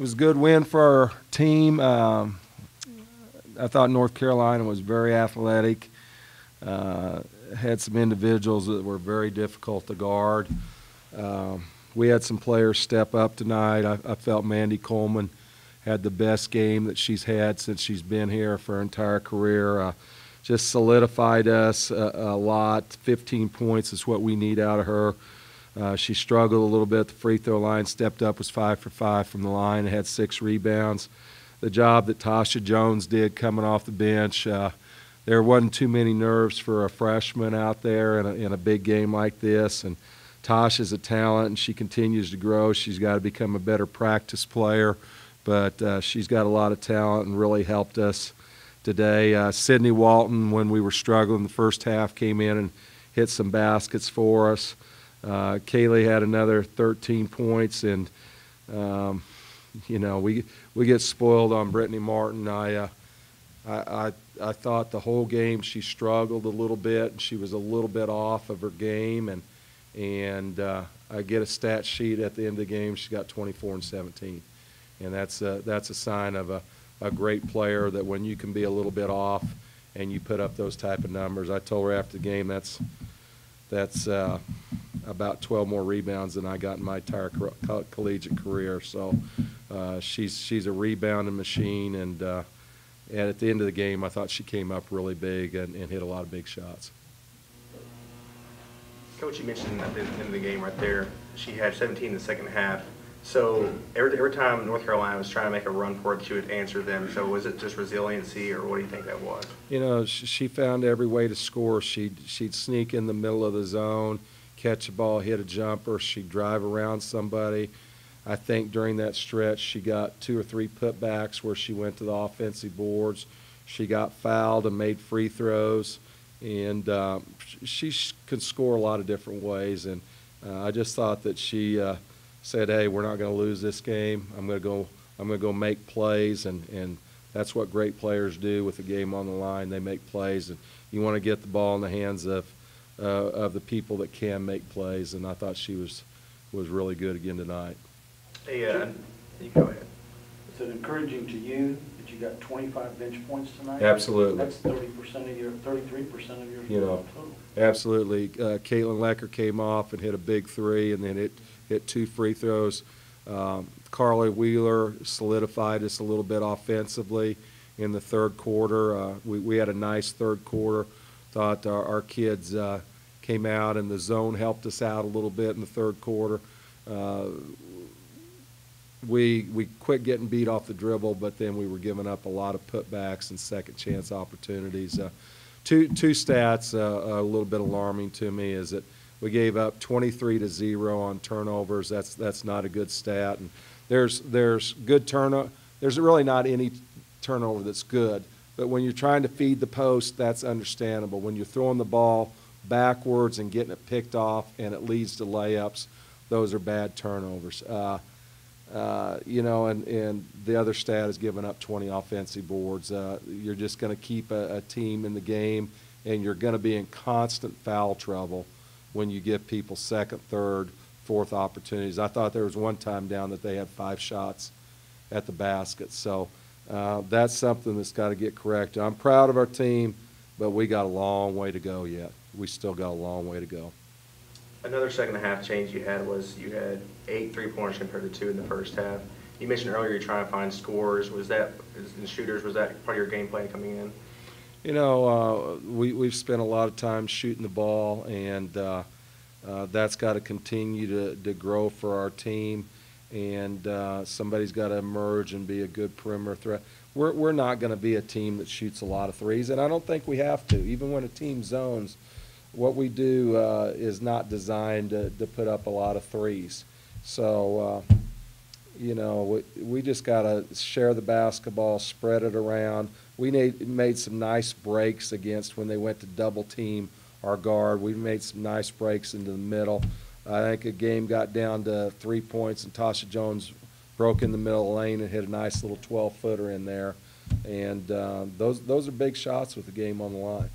was a good win for our team. I thought North Carolina was very athletic. Had some individuals that were very difficult to guard. We had some players step up tonight. I felt Mandy Coleman had the best game that she's had since she's been here for her entire career. Just solidified us a lot. 15 points is what we need out of her. She struggled a little bit at the free throw line, stepped up, was 5 for 5 from the line, and had 6 rebounds. The job that Tasha Jones did coming off the bench, there wasn't too many nerves for a freshman out there in a big game like this. And Tasha's a talent, and she continues to grow. She's got to become a better practice player, but she's got a lot of talent and really helped us today. Sydney Walton, when we were struggling the first half, came in and hit some baskets for us. Kaylee had another 13 points, and you know, we get spoiled on Brittany Martin. I thought the whole game she struggled a little bit, and she was a little bit off of her game, and I get a stat sheet at the end of the game. She got 24 and 17, and that's a sign of a great player, that when you can be a little bit off and you put up those type of numbers. I told her after the game that's about 12 more rebounds than I got in my entire collegiate career. So she's a rebounding machine, and at the end of the game, I thought she came up really big and hit a lot of big shots. Coach, you mentioned at the end of the game right there, she had 17 in the second half. So every time North Carolina was trying to make a run for it, she would answer them. So was it just resiliency, or what do you think that was? You know, she found every way to score. She'd sneak in the middle of the zone, catch a ball, hit a jumper. She'd drive around somebody. I think during that stretch she got 2 or 3 putbacks where she went to the offensive boards. She got fouled and made free throws, and she can score a lot of different ways. And I just thought that she said, "Hey, we're not going to lose this game. I'm going to go make plays," and that's what great players do with the game on the line. They make plays, and you want to get the ball in the hands of the people that can make plays. And I thought she was really good again tonight. Hey, you go ahead. Is it encouraging to you that you got 25 bench points tonight? Absolutely. That's 33% of your total. Absolutely. Caitlin Lecker came off and hit a big 3, and then hit 2 free throws. Carly Wheeler solidified us a little bit offensively in the third quarter. We had a nice third quarter. Thought our kids came out, and the zone helped us out a little bit in the third quarter. We quit getting beat off the dribble, but then we were giving up a lot of putbacks and second chance opportunities. Two stats a little bit alarming to me is that we gave up 23-0 on turnovers. That's not a good stat. And there's good turnover. There's really not any turnover that's good. But when you're trying to feed the post, that's understandable. When you're throwing the ball backwards and getting it picked off and it leads to layups, those are bad turnovers. You know, and the other stat is giving up 20 offensive boards. You're just going to keep a team in the game, and you're going to be in constant foul trouble when you give people second, third, fourth opportunities. I thought there was one time down that they had 5 shots at the basket. So that's something that's got to get corrected. I'm proud of our team, but we got a long way to go yet. We still got a long way to go. Another second half change you had was you had 8 3-pointers compared to 2 in the first half. You mentioned earlier you're trying to find scores. Was that, and shooters, was that part of your game plan coming in? You know, we've spent a lot of time shooting the ball, and that's got to continue to grow for our team. And somebody's got to emerge and be a good perimeter threat. We're not going to be a team that shoots a lot of threes, and I don't think we have to. Even when a team zones, what we do is not designed to put up a lot of threes. So, you know, we just got to share the basketball, spread it around. We made some nice breaks against when they went to double team our guard. We made some nice breaks into the middle. I think a game got down to 3 points, and Tasha Jones broke in the middle of the lane and hit a nice little 12-footer in there. And those are big shots with the game on the line.